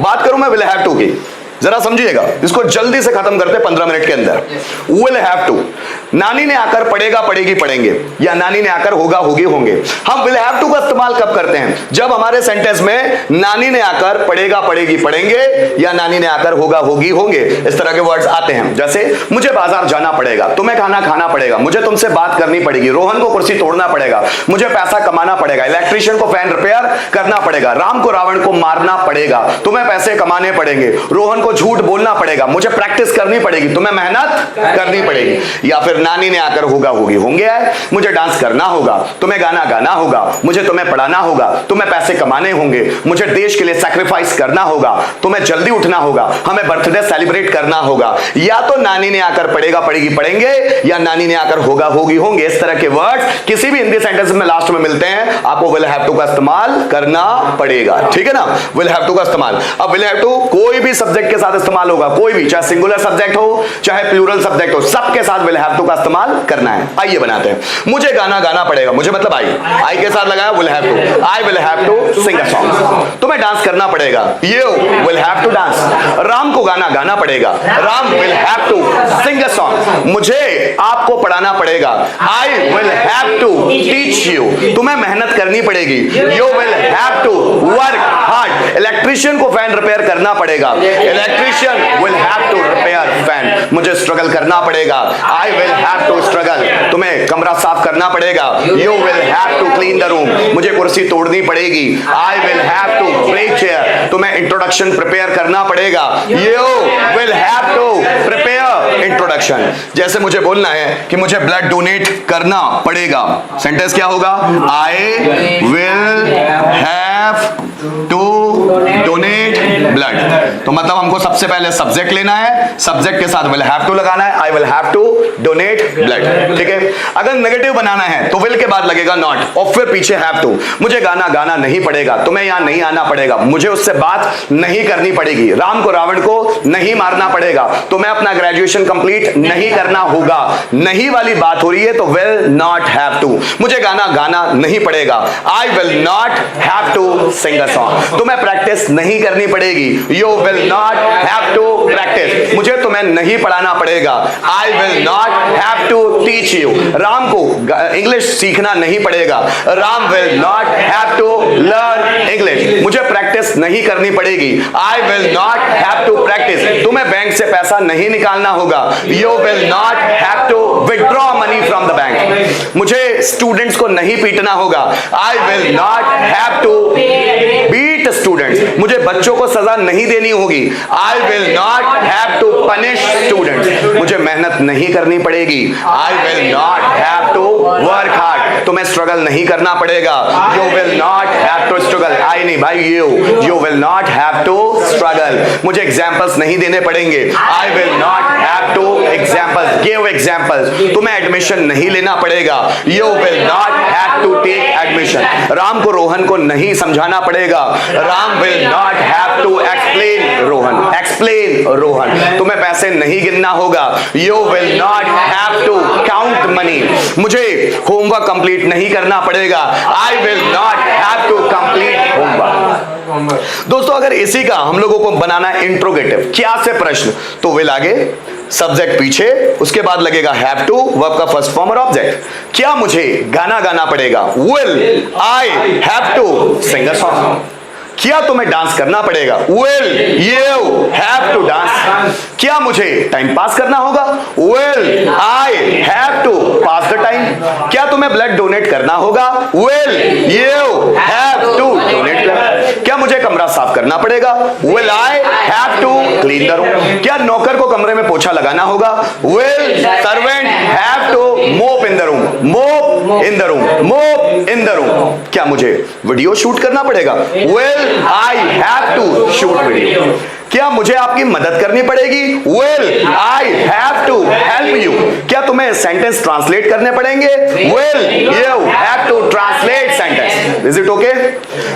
बात करूं मैं विल हैव टू की, जरा समझिएगा, इसको जल्दी से खत्म करते 15 मिनट के अंदर। विल हैव टू, नानी ने आकर पढ़ेगा पढ़ेगी पढ़ेंगे, या नानी ने आकर होगा होगी होंगे। हम विल हैव टू का इस्तेमाल कब करते हैं? जब हमारे सेंटेंस में नानी ने आकर पढ़ेगा पढ़ेगी पढ़ेंगे या नानी ने आकर होगा होगी होंगे, इस तरह के वर्ड्स आते हैं। जैसे मुझे बाजार जाना पड़ेगा, तुम्हें खाना खाना पड़ेगा, मुझे तुमसे बात करनी पड़ेगी, रोहन को कुर्सी तोड़ना पड़ेगा, मुझे पैसा कमाना पड़ेगा, इलेक्ट्रिशियन को फैन रिपेयर करना पड़ेगा, राम को रावण को मारना पड़ेगा, तुम्हें पैसे कमाने पड़ेंगे, रोहन को झूठ बोलना पड़ेगा, मुझे प्रैक्टिस करनी पड़ेगी, तुम्हें मेहनत करनी पड़ेगी। या फिर नानी ने आकर होगा होगी होंगे है, मुझे डांस करना होगा, तुम्हें गाना गाना होगा, मुझे तुम्हें पढ़ाना होगा, तुम्हें पैसे कमाने होंगे, मुझे देश के लिए सैक्रिफाइस करना होगा, तुम्हें जल्दी उठना होगा, हमें बर्थडे सेलिब्रेट करना होगा। या तो नानी ने आकर पढ़ेगा पढ़ेगी पढ़ेंगे या नानी ने आकर होगा होगी होंगे, इस तरह के वर्ड्स किसी भी हिंदी सेंटेंस में लास्ट में मिलते हैं, आपको विल हैव टू का इस्तेमाल करना पड़ेगा। ठीक है ना, विल हैव टू का इस्तेमाल। अब विल हैव टू कोई भी सब्जेक्ट के साथ इस्तेमाल होगा, कोई भी, चाहे सिंगुलर सब्जेक्ट हो चाहे प्लूरल सब्जेक्ट हो, सबके साथ विल हैव टू का इस्तेमाल करना है। आइए बनाते हैं। मुझे गाना गाना पड़ेगा, मुझे मतलब आई के साथ लगाया will have to, I will have to sing a song. तुम्हें डांस करना पड़ेगा, you will have to dance. Ram को गाना गाना पड़ेगा, Ram will have to sing a song. मुझे आपको पढ़ाना पड़ेगा, I will have to teach you. तुम्हें मेहनत करनी पड़ेगी, you will have to work hard. Electrician को फैन रिपेयर करना पड़ेगा, electrician will have to repair fan। मुझे स्ट्रगल करना पड़ेगा, I will have to struggle। तुम्हें कमरा साफ करना पड़ेगा, you will have to clean the room। मुझे कुर्सी तोड़नी पड़ेगी, I will have to break chair। तुम्हें इंट्रोडक्शन प्रिपेयर करना पड़ेगा, you will have to prepare introduction। जैसे मुझे बोलना है कि मुझे ब्लड डोनेट करना पड़ेगा, सेंटेंस क्या होगा? I will have to donate blood। तो मतलब हमको सबसे पहले सब्जेक्ट लेना है, सब्जेक्ट के साथ विल हैव टू लगाना है, I will have to donate blood. ठीक है, अगर नेगेटिव बनाना है तो विल के बाद लगेगा नॉट और फिर पीछे हैव टू। मुझे गाना गाना नहीं पड़ेगा, तुम्हें यहां नहीं आना पड़ेगा, मुझे उससे बात नहीं करनी पड़ेगी, राम को रावण को नहीं मारना पड़ेगा, तुम्हें अपना ग्रेजुएशन कंप्लीट नहीं करना होगा। नहीं वाली बात हो रही है तो विल नॉट हैव टू। मुझे गाना गाना नहीं पड़ेगा, I will not have to sing a song. तुम्हें प्रैक्टिस नहीं करनी पड़ेगी, you will not have to practice. मुझे तुम्हें नहीं पढ़ाना पड़ेगा, I will not have to teach you. Ram को इंग्लिश सीखना नहीं पड़ेगा, Ram will not have to learn English. मुझे प्रैक्टिस नहीं करनी पड़ेगी, I will not have to practice. तुम्हें बैंक से पैसा नहीं निकालना होगा, you will not have to withdraw money from the bank. मुझे स्टूडेंट्स को नहीं पीटना होगा, I will not have to beat students. मुझे बच्चों को सजा नहीं देनी होगी, I will not have to punish students. मुझे मेहनत नहीं करनी पड़ेगी, I will not have to work hard. तुम्हें स्ट्रगल नहीं करना पड़ेगा, you will not have to struggle. I नहीं भाई, you will not have to struggle. मुझे एग्जांपल्स नहीं देने पड़ेंगे, I will not have to examples give examples. तुम्हें एडमिशन नहीं लेना पड़ेगा, you will not have to take admission. Ram को रोहन को नहीं समझाना पड़ेगा, Ram will not have to explain Rohan, explain Rohan. तुम्हें पैसे नहीं गिनना होगा, you will not have to count money. मुझे होमवर्क कंप्लीट नहीं करना पड़ेगा, I will not have to complete homework. दोस्तों, अगर इसी का हम लोगों को बनाना है इंट्रोगेटिव, क्या से प्रश्न, तो विल आगे, सब्जेक्ट पीछे, उसके बाद लगेगा हैव टू, वर्ब का फर्स्ट फॉर्म और ऑब्जेक्ट। क्या मुझे गाना गाना पड़ेगा, will I have to sing a song. क्या तुम्हें डांस करना पड़ेगा, will you have to dance. क्या मुझे टाइम पास करना होगा, will I have to pass the time. क्या तुम्हें ब्लड डोनेट करना होगा, will you have to donate blood. क्या मुझे कमरा साफ करना पड़ेगा, will I have to clean the room. क्या नौकर को कमरे में पोछा लगाना होगा, विल सर्वेंट हैव टू मोप इन द रूम, मोप इन द रूम, मोप इन द रूम। क्या मुझे वीडियो शूट करना पड़ेगा, will I have to shoot video। क्या मुझे आपकी मदद करनी पड़ेगी, will I have to help you। क्या तुम्हें सेंटेंस ट्रांसलेट करने पड़ेंगे, will you have to translate sentence। Is it okay?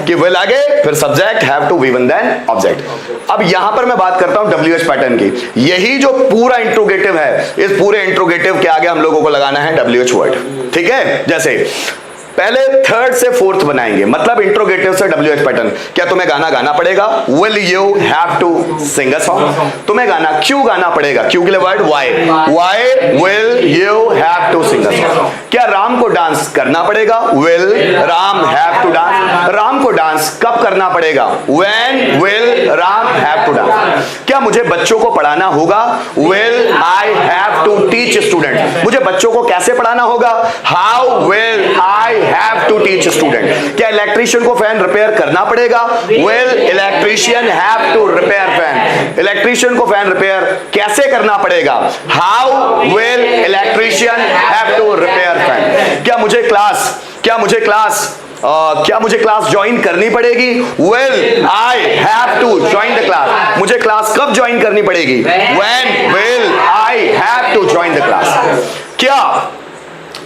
कि will आगे, फिर subject, have to, V1 then object. अब यहां पर मैं बात करता हूं WH पैटर्न की। यही जो पूरा इंट्रोगेटिव है, इस पूरे इंट्रोगेटिव के आगे हम लोगों को लगाना है WH वर्ड। ठीक है, जैसे पहले थर्ड से फोर्थ बनाएंगे, मतलब इंट्रोगेटिव से WH पैटर्न। क्या तुम्हें गाना गाना पड़ेगा? Will you have to sing a song. तुम्हें गाना क्यों गाना पड़ेगा? क्यों के लिए word why. Why will you have to sing a song. क्या राम को डांस करना पड़ेगा? Will Ram have to dance. Ram को डांस कब करना पड़ेगा? When will Ram have to dance. क्या मुझे बच्चों को पढ़ाना होगा? Will I have to teach student. मुझे बच्चों को कैसे पढ़ाना होगा? How will I have to teach student. क्या इलेक्ट्रीशियन को फैन रिपेयर करना पड़ेगा? Will electrician have to repair fan. Electrician को फैन रिपेयर कैसे करना पड़ेगा? How will electrician have to repair fan. क्या मुझे क्लास ज्वाइन करनी पड़ेगी? Will I have to join the class. मुझे क्लास कब ज्वाइन करनी पड़ेगी? When will I have to join the class. क्या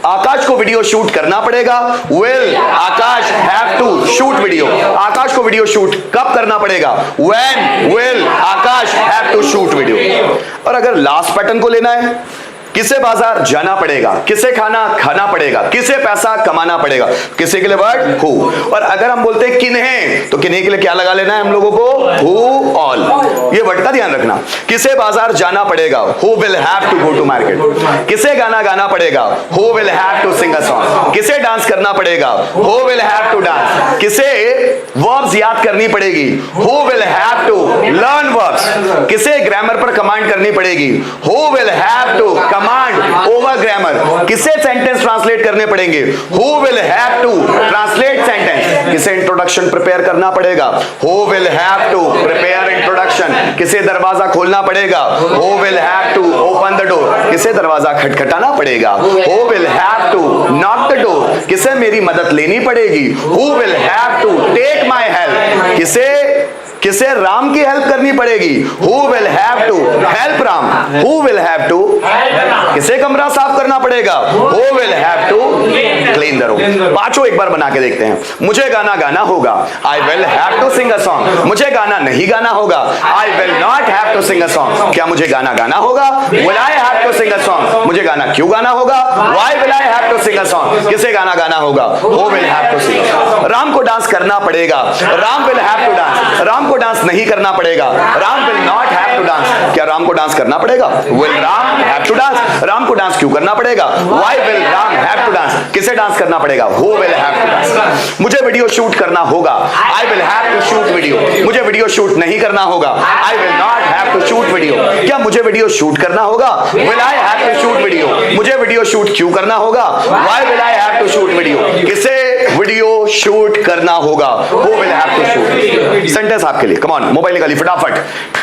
आकाश को वीडियो शूट करना पड़ेगा? Will Akash have to shoot video. Akash को वीडियो शूट कब करना पड़ेगा? When will Akash have to shoot video. और अगर लास्ट पैटर्न को लेना है, किसे बाजार जाना पड़ेगा? किसे खाना खाना पड़ेगा? किसे पैसा कमाना पड़ेगा? किसे के लिए वर्ड हु। और अगर हम बोलते हैं किन्हें, तो किन्हें के लिए क्या लगा लेना है हम लोगों को? Who all. ये वर्ड का ध्यान रखना। किसे बाजार जाना पड़ेगा? Who will have to go to market. किसे गाना गाना पड़ेगा? Who will have to sing a song. किसे डांस करना पड़ेगा? Who will have to dance. किसे वर्ब्स याद करनी पड़ेगी? Who will have to learn verbs. किसे ग्रामर पर कमांड करनी पड़ेगी? Who will have to command over grammar. किसे सेंटेंस ट्रांसलेट करने पड़ेंगे? Who will have to translate sentence. किसे इंट्रोडक्शन प्रिपेयर करना पड़ेगा? Who will have to prepare introduction. किसे दरवाजा खोलना पड़ेगा? Who will have to open the door. किसे दरवाजा खटखटाना पड़ेगा? Who will have to knock the door. किसे मेरी मदद लेनी पड़ेगी? Who will have to take my help. किसे राम की हेल्प करनी पड़ेगी? Who will have to help Ram. Who will have to किसे कमरा साफ करना पड़ेगा? Who will have to clean the room. पांचों एक बार बना के देखते हैं। मुझे गाना गाना होगा। I will have to sing a song. मुझे गाना नहीं गाना होगा। I will not have to sing a song. क्या मुझे गाना गाना होगा? Will I have to sing a song. मुझे गाना क्यों गाना होगा? Why will I have to sing a song. किसे गाना गाना होगा? Who will have to sing. Ram को डांस करना पड़ेगा। Ram will have to dance. Ram को डांस नहीं करना पड़ेगा। Ram will not have to dance. क्या राम को डांस करना पड़ेगा? Will Ram have to dance. Ram को डांस क्यों करना पड़ेगा? Why will Ram have to dance. किसे डांस करना पड़ेगा? Who will have to dance. मुझे वीडियो शूट करना होगा। I will have to shoot video. मुझे वीडियो शूट नहीं करना होगा। I will not have to shoot video. क्या मुझे वीडियो शूट करना होगा? Will I have to shoot video. मुझे वीडियो शूट क्यों करना होगा? Why will I have to shoot video. किसे वीडियो शूट करना होगा? Who will have to shoot. Sentence आपके लिए, कम ऑन, मोबाइल निकालिए फटाफट,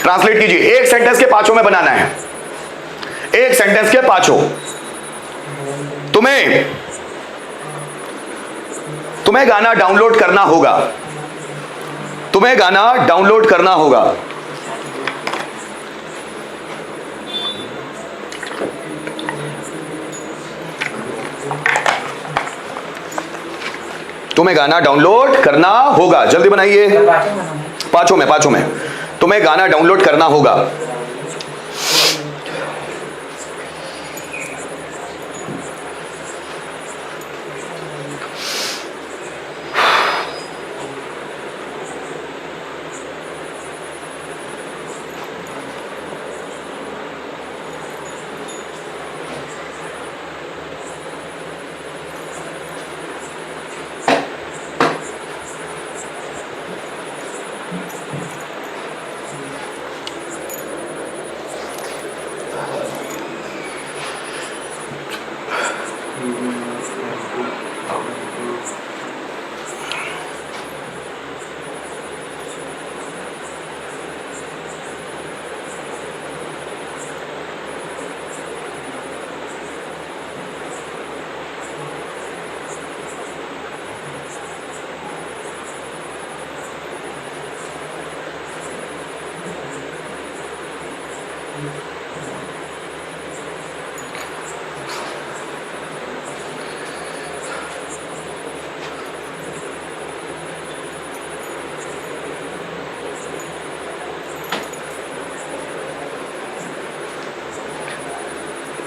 ट्रांसलेट कीजिए। एक सेंटेंस के पांचों में बनाना है। एक सेंटेंस के पांचों। तुम्हें गाना डाउनलोड करना होगा। तुम्हें गाना डाउनलोड करना होगा। तुम्हें गाना डाउनलोड करना होगा। जल्दी बनाइए। पांचों में तुम्हें गाना डाउनलोड करना होगा।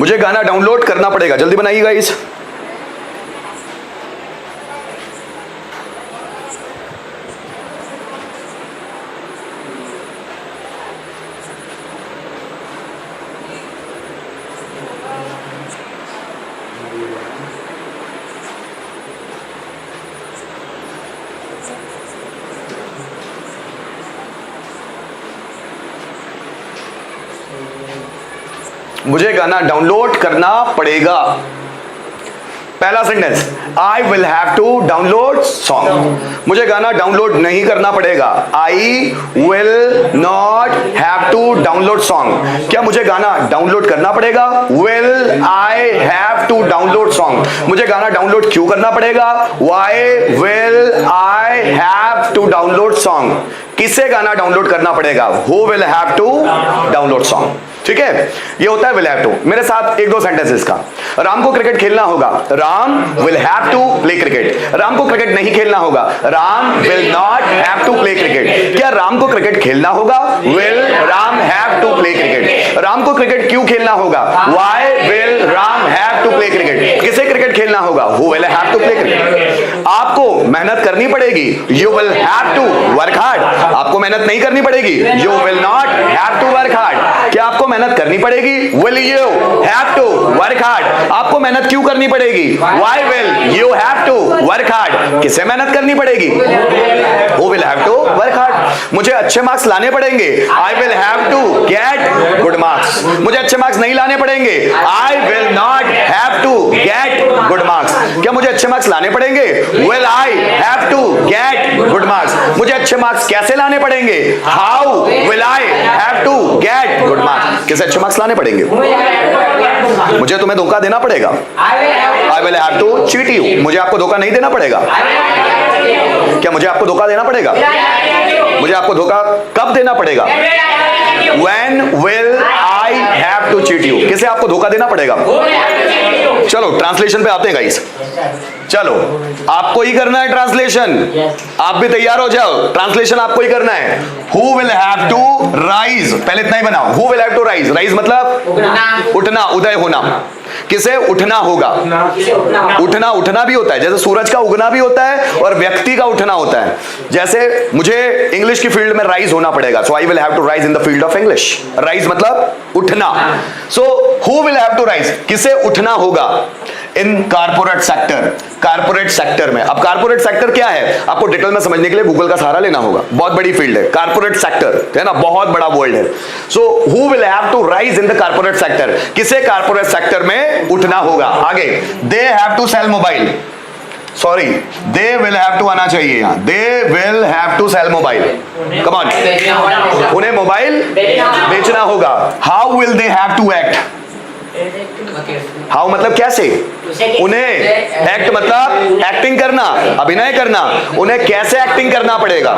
मुझे गाना डाउनलोड करना पड़ेगा। जल्दी बनाइएगा। इस मुझे गाना डाउनलोड करना पड़ेगा। पहला sentence, I will have to download song, मुझे गाना डाउनलोड नहीं करना पड़ेगा। I will not have to download song, क्या मुझे गाना डाउनलोड करना पड़ेगा? Will I have to download song, मुझे गाना डाउनलोड क्यों करना पड़ेगा? Why will I have to download song, किसे गाना डाउनलोड करना पड़ेगा? Who will have to download song. ठीक है, ये होता है विल हैव टू। मेरे साथ एक दो सेंटेंसेस का। राम को क्रिकेट खेलना होगा, Ram will have to play cricket. Ram को क्रिकेट नहीं खेलना होगा, Ram will not have to play cricket. क्या राम को क्रिकेट खेलना होगा? Will Ram have to play cricket. Ram को क्रिकेट क्यों खेलना होगा? Why will Ram have to play cricket, किसे क्रिकेट खेलना होगा? Who will have to play cricket. आपको मेहनत करनी पड़ेगी, you will have to work hard. आपको मेहनत नहीं करनी पड़ेगी, you will not have to work hard. क्या आपको मेहनत करनी पड़ेगी? Will you have to work hard. आपको मेहनत क्यों करनी पड़ेगी? Why will you have to work hard, किसे मेहनत करनी पड़ेगी? Who will have to work hard. मुझे अच्छे मार्क्स लाने पड़ेंगे, I will have to get good marks. मुझे अच्छे मार्क्स नहीं लाने पड़ेंगे, I will not have to get good marks. क्या मुझे अच्छे मार्क्स लाने पड़ेंगे? Will I have to get good marks. मुझे अच्छे मार्क्स कैसे लाने पड़ेंगे? How will I have to get good marks, किसे अच्छे मार्क्स लाने पड़ेंगे? मुझे तुम्हें धोखा देना पड़ेगा, I will have to cheat you. मुझे आपको धोखा नहीं देना पड़ेगा। क्या मुझे आपको धोखा देना पड़ेगा? मुझे आपको धोखा कब देना पड़ेगा? When will I have to cheat you? किसे आपको धोखा देना पड़ेगा? चलो ट्रांसलेशन पे आते हैं गाइस। चलो आपको ही करना है ट्रांसलेशन, आप भी तैयार हो जाओ। ट्रांसलेशन आपको ही करना है। Who will have to rise, पहले इतना ही बनाओ। Who will have to rise, rise मतलब उठना, उदय होना। किसे उठना होगा? उठना उठना भी होता है, जैसे सूरज का उगना भी होता है और व्यक्ति का उठना होता है। जैसे मुझे इंग्लिश की फील्ड में राइज होना पड़ेगा, so I will have to rise in the field of English. Rise मतलब उठना। So who will have to rise, किसे उठना होगा? In corporate sector, corporate sector में। अब कारपोरेट सेक्टर क्या है आपको डिटेल में समझने के लिए गूगल का सहारा लेना होगा, बहुत बड़ी फील्ड है कारपोरेट सेक्टर, है ना, बहुत बड़ा वर्ल्ड है। So who will have to rise in the corporate sector, किसे कारपोरेट सेक्टर में उठना होगा? आगे, they have to sell mobile, sorry they will have to आना चाहिए यहाँ, they will have to sell mobile, come on, उन्हें मोबाइल बेचना होगा। How will they have to act, how मतलब कैसे, उन्हें एक्ट मतलब एक्टिंग करना, अभिनय करना, उन्हें कैसे एक्टिंग करना पड़ेगा,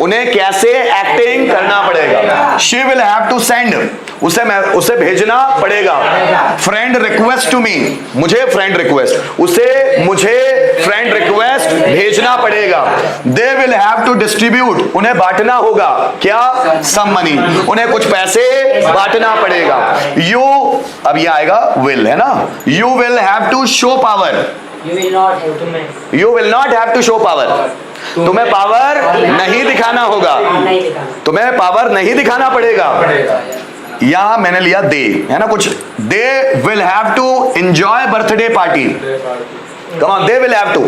उन्हें कैसे एक्टिंग करना पड़ेगा। She will have to send, उसे भेजना पड़ेगा। फ्रेंड रिक्वेस्ट टू मी, मुझे फ्रेंड रिक्वेस्ट, मुझे फ्रेंड रिक्वेस्ट भेजना पड़ेगा। They will have to distribute, उन्हें बांटना होगा, क्या? सम मनी, उन्हें कुछ पैसे बांटना पड़ेगा। यू, अब ये आएगा विल, है ना, you will have to show power, you will not have to show power, तुम्हें पावर नहीं दिखाना होगा, तुम्हें पावर नहीं दिखाना पड़ेगा। यहां मैंने लिया दे, है ना, कुछ they will have to enjoy birthday party, come on, they will have to,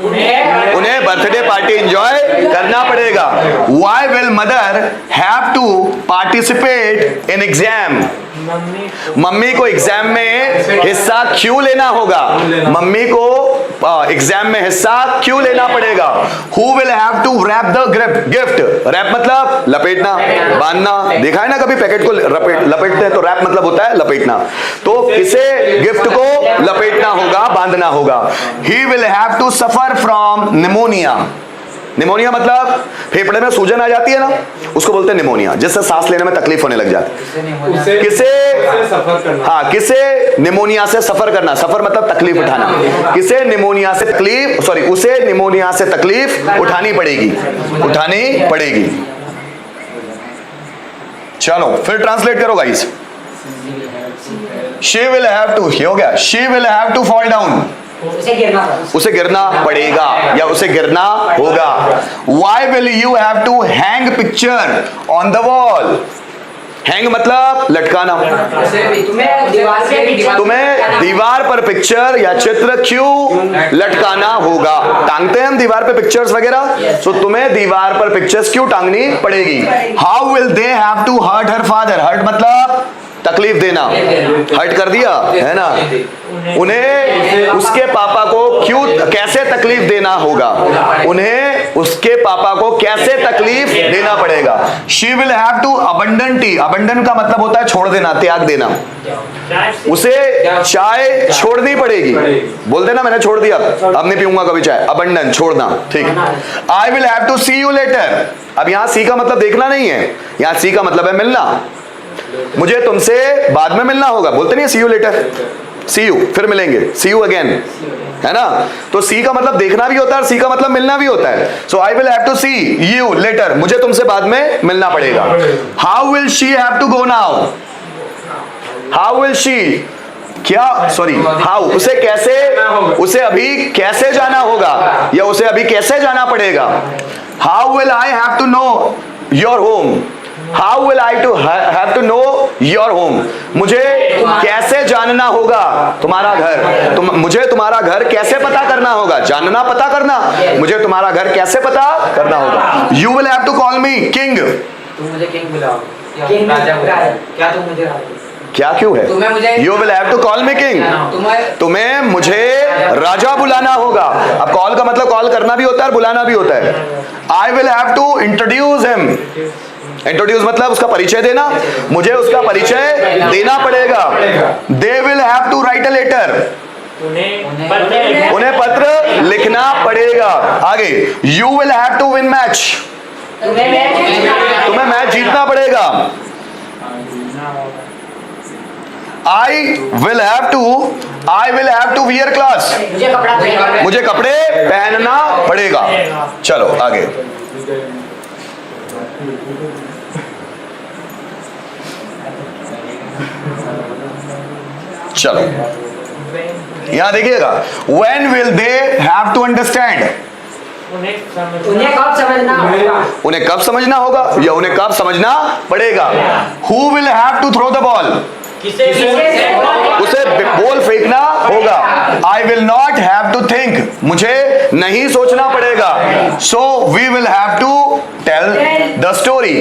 उन्हें बर्थडे पार्टी एंजॉय करना पड़ेगा। Why will mother have to participate in exam? Mummy को एग्जाम में हिस्सा क्यों लेना होगा? मम्मी को एग्जाम में हिस्सा क्यों लेना पड़ेगा? Who will have to wrap the gift? Wrap मतलब लपेटना, बांधना, देखा है ना कभी पैकेट को लपेटते हैं तो रैप मतलब होता है लपेटना। तो किसे गिफ्ट को लपेटना होगा, बांधना होगा। He will have to suffer from pneumonia. Pneumonia मतलब फेफड़े में सूजन आ जाती है ना, उसको बोलते हैं निमोनिया, जिससे सांस लेने में तकलीफ होने लग जाती है। किसे हाँ, किसे निमोनिया से सफर करना, सफर मतलब तकलीफ उठाना, किसे निमोनिया से तकलीफ, सॉरी उसे निमोनिया से तकलीफ उठानी पड़ेगी, उठानी पड़ेगी। चलो फिर ट्रांसलेट करो guys. She will have to, हो गया, she will have to fall down, उसे गिरना पड़ेगा या उसे गिरना होगा। Why will you have to hang picture on the wall? Hang मतलब लटकाना, तुम्हें दीवार पर पिक्चर या चित्र क्यों लटकाना होगा? टांगते हैं हम दीवार पे पिक्चर्स वगैरह, तो तुम्हें दीवार पर पिक्चर्स क्यों टांगनी पड़ेगी? How will they have to hurt her father, hurt मतलब तकलीफ देना, हर्ट कर दिया है ना। उन्हें उसके पापा को क्यों कैसे तकलीफ देना होगा, उन्हें उसके पापा को कैसे तकलीफ देना पड़ेगा। She will have to abandon tea, abandon का मतलब होता है छोड़ देना, त्याग देना। उसे चाय छोड़नी पड़ेगी, बोल देना मैंने छोड़ दिया, अब नहीं पीऊंगा कभी चाय, अबंडन छोड़ना, ठीक। I will have to see you later, अब यहां सी का मतलब देखना नहीं है, यहां सी का मतलब है मिलना, मुझे तुमसे बाद में मिलना होगा, बोलते नहीं सी यू लेटर, सी यू फिर मिलेंगे, सी यू अगेन, है ना। तो सी का मतलब देखना भी होता है और सी का मतलब मिलना भी होता है। So I will have to see you later, मुझे तुमसे बाद में मिलना पड़ेगा। How will she have to go now, how will she, क्या सॉरी हाउ, उसे कैसे, उसे अभी कैसे जाना होगा या उसे अभी कैसे जाना पड़ेगा। How will I have to know your home, how will I to have to know your home, मुझे कैसे जानना होगा तुम्हारा घर, मुझे तुम्हारा घर कैसे पता करना होगा, जानना पता करना, मुझे तुम्हारा घर कैसे पता करना होगा। You will have to call me king, तुम मुझे किंग बुलाओ, क्या तुम मुझे क्या क्यों है, you will have to call me king, तुम्हें मुझे राजा बुलाना होगा। अब कॉल का मतलब कॉल करना भी होता है और बुलाना भी होता है। I will have to introduce him, introduce मतलब उसका परिचय देना, मुझे उसका परिचय देना पड़ेगा। They will have to write a letter, उन्हें पत्र लिखना पड़ेगा। आगे, you will have to win match, तुम्हें मैच जीतना पड़ेगा। I will have to wear class, मुझे कपड़े पहनना पड़ेगा। चलो आगे, चलो यहां देखिएगा, when will they have to understand, उन्हें कब समझना होगा, उन्हें कब समझना होगा या उन्हें कब समझना पड़ेगा। Who will have to throw the ball, उसे बॉल फेंकना होगा। I will not have to think, मुझे नहीं सोचना पड़ेगा। So we will have to tell the story,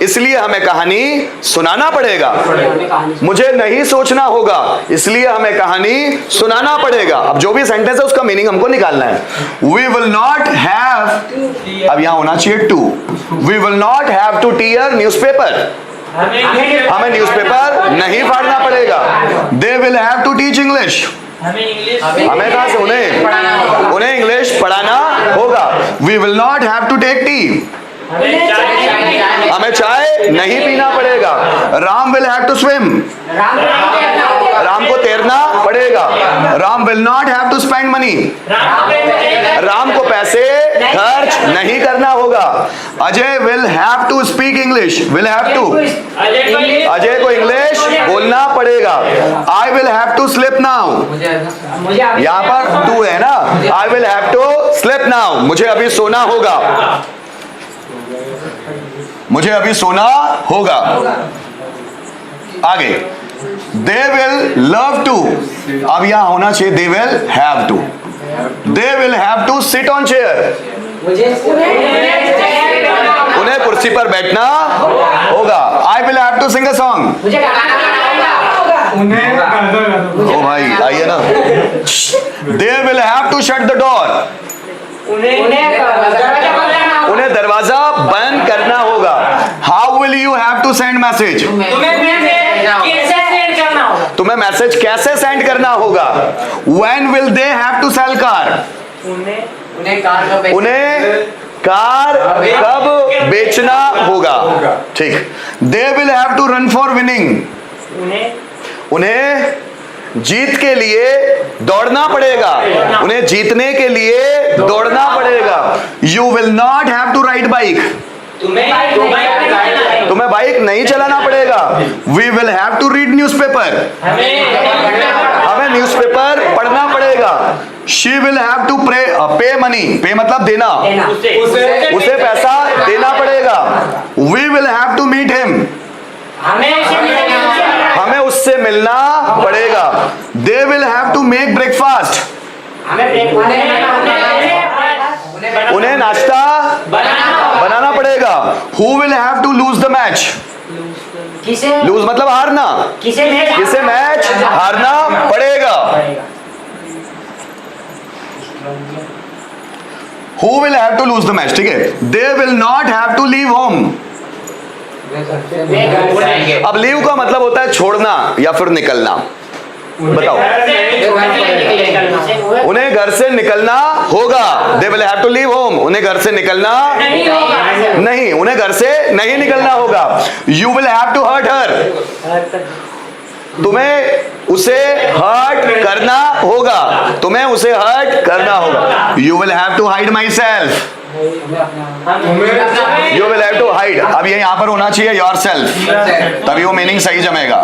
इसलिए हमें कहानी सुनाना पड़ेगा। मुझे नहीं सोचना होगा, इसलिए हमें कहानी सुनाना पड़ेगा। अब जो भी सेंटेंस है उसका मीनिंग हमको निकालना है। वी विल नॉट हैव, अब यहां होना चाहिए to, we will not have to tear newspaper, हमें न्यूज़पेपर नहीं फाड़ना पड़ेगा। They will have to teach English, हमें कहां से, उन्हें इंग्लिश पढ़ाना होगा। We will not have to take tea, हमें चाय नहीं पीना पड़ेगा। Ram will have to swim, Ram को तैरना पड़ेगा। Ram will not have to spend money, Ram को पैसे खर्च नहीं करना होगा। Ajay will have to speak English, will have to, Ajay को इंग्लिश बोलना पड़ेगा। I will have to sleep now, यहाँ पर टू है ना, I will have to sleep now, मुझे अभी सोना होगा, मुझे अभी सोना होगा। आगे, दे विल लव टू, अब यहां होना चाहिए they will have to, they will have to sit on chair, उन्हें कुर्सी पर बैठना होगा। I will have to sing a song, ओ भाई आइए ना। They will have to shut the door, उन्हें दरवाजा बंद करना होगा। How will you have to send message, तुम्हें मैसेज कैसे सेंड करना होगा। When will they have to sell car, उन्हें कार कब बेचना होगा, ठीक। दे will have to run for winning, उन्हें जीत के लिए दौड़ना पड़ेगा, उन्हें जीतने के लिए दौड़ना पड़ेगा। You will not have to ride bike, तुम्हें बाइक नहीं चलाना पड़ेगा। We will have to read newspaper, हमें न्यूज़पेपर पढ़ना पड़ेगा। She will have to pay money, pay मतलब देना, उसे पैसा देना पड़ेगा। We will have to meet him, हमें उससे मिलना पड़ेगा। They will have to make breakfast, उन्हें नाश्ता बनाना पड़ेगा। Who will have to lose the match, किसे लूज मतलब हारना, किसे मैच हारना पड़ेगा। Who will have to lose the match? ठीक है, they will not have to leave home। अब लीव का मतलब होता है छोड़ना या फिर निकलना। बताओ, उन्हें घर से निकलना होगा। They will have to leave home. उन्हें घर से निकलना नहीं, उन्हें घर से नहीं निकलना होगा। You will have to hurt her. तुम्हें उसे हर्ट करना होगा, तुम्हें उसे हर्ट करना होगा। You will have to hide myself. You will have to hide. अब ये यहां पर होना चाहिए योर सेल्फ, तभी वो मीनिंग सही जमेगा।